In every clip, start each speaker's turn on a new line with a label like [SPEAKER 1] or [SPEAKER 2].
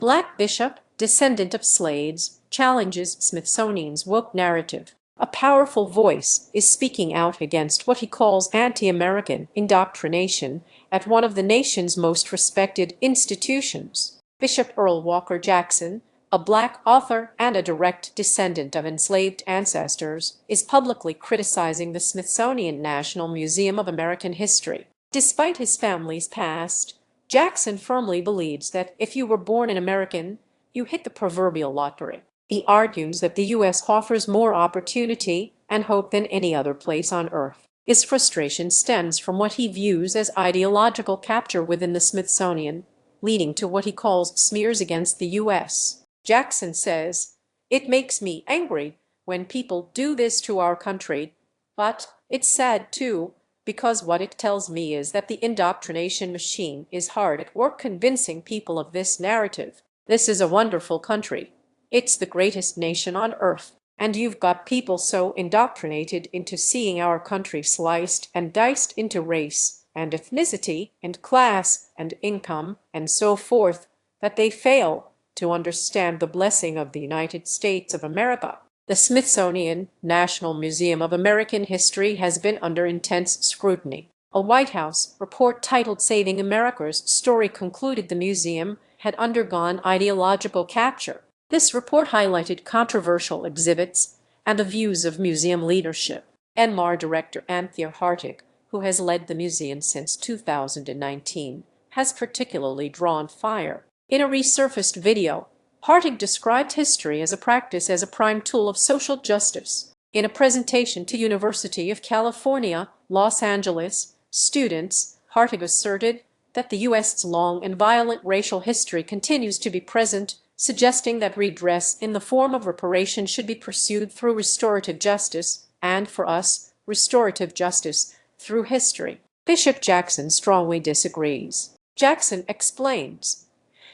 [SPEAKER 1] Black bishop, descendant of slaves, challenges Smithsonian's woke narrative. A powerful voice is speaking out against what he calls anti-American indoctrination at one of the nation's most respected institutions. Bishop Earl Walker Jackson, a black author and a direct descendant of enslaved ancestors, is publicly criticizing the Smithsonian National Museum of American History. Despite his family's past, Jackson firmly believes that if you were born an American, you hit the proverbial lottery. He argues that the U.S. offers more opportunity and hope than any other place on Earth. His frustration stems from what he views as ideological capture within the Smithsonian, leading to what he calls smears against the U.S. Jackson says, "It makes me angry when people do this to our country, but it's sad too, because what it tells me is that the indoctrination machine is hard at work convincing people of this narrative. This is a wonderful country. It's the greatest nation on earth. And you've got people so indoctrinated into seeing our country sliced and diced into race and ethnicity and class and income and so forth that they fail to understand the blessing of the United States of America." The Smithsonian National Museum of American History has been under intense scrutiny. A White House report titled "Saving America's Story" concluded the museum had undergone ideological capture. This report highlighted controversial exhibits and the views of museum leadership. NMAR director Anthea Hartig, who has led the museum since 2019, has particularly drawn fire. In a resurfaced video, Hartig described history as a practice as a prime tool of social justice. In a presentation to University of California, Los Angeles, students, Hartig asserted that the U.S.'s long and violent racial history continues to be present, suggesting that redress in the form of reparation should be pursued through restorative justice, and for us, restorative justice through history. Bishop Jackson strongly disagrees. Jackson explains,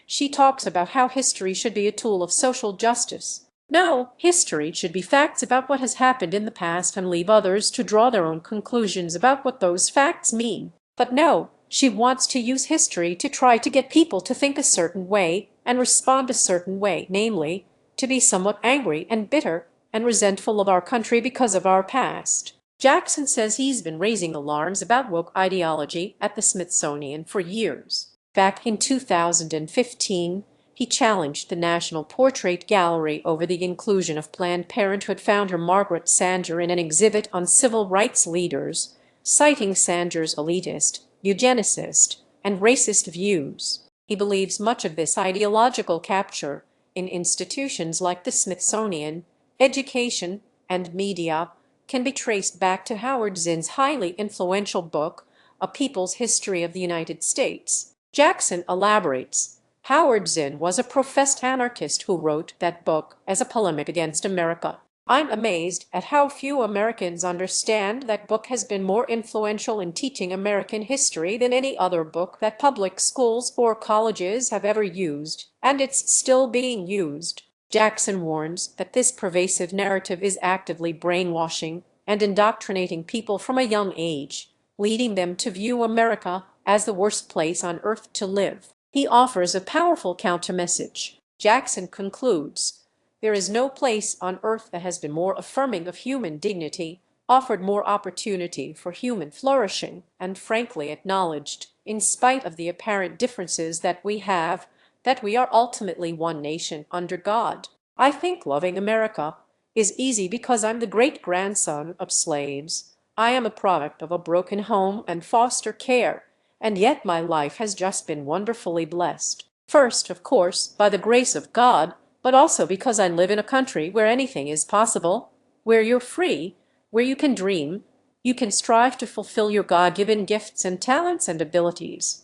[SPEAKER 1] "She talks about how history should be a tool of social justice. No, history should be facts about what has happened in the past and leave others to draw their own conclusions about what those facts mean. But no, she wants to use history to try to get people to think a certain way and respond a certain way, namely, to be somewhat angry and bitter and resentful of our country because of our past." Jackson says he's been raising alarms about woke ideology at the Smithsonian for years. Back in 2015, he challenged the National Portrait Gallery over the inclusion of Planned Parenthood founder Margaret Sanger in an exhibit on civil rights leaders, citing Sanger's elitist, eugenicist, and racist views. He believes much of this ideological capture in institutions like the Smithsonian, education, and media can be traced back to Howard Zinn's highly influential book, A People's History of the United States. Jackson elaborates, Howard Zinn was a professed anarchist who wrote that book as a polemic against America. I'm amazed at how few Americans understand that book has been more influential in teaching American history than any other book that public schools or colleges have ever used, and it's still being used. Jackson warns that this pervasive narrative is actively brainwashing and indoctrinating people from a young age, leading them to view America as the worst place on earth to live. He offers a powerful countermessage. Jackson concludes, "There is no place on earth that has been more affirming of human dignity, offered more opportunity for human flourishing, and frankly acknowledged, in spite of the apparent differences that we have, that we are ultimately one nation under God. I think loving America is easy because I'm the great-grandson of slaves. I am a product of a broken home and foster care, and yet my life has just been wonderfully blessed. First, of course, by the grace of God, but also because I live in a country where anything is possible, where you're free, where you can dream, you can strive to fulfill your God-given gifts and talents and abilities.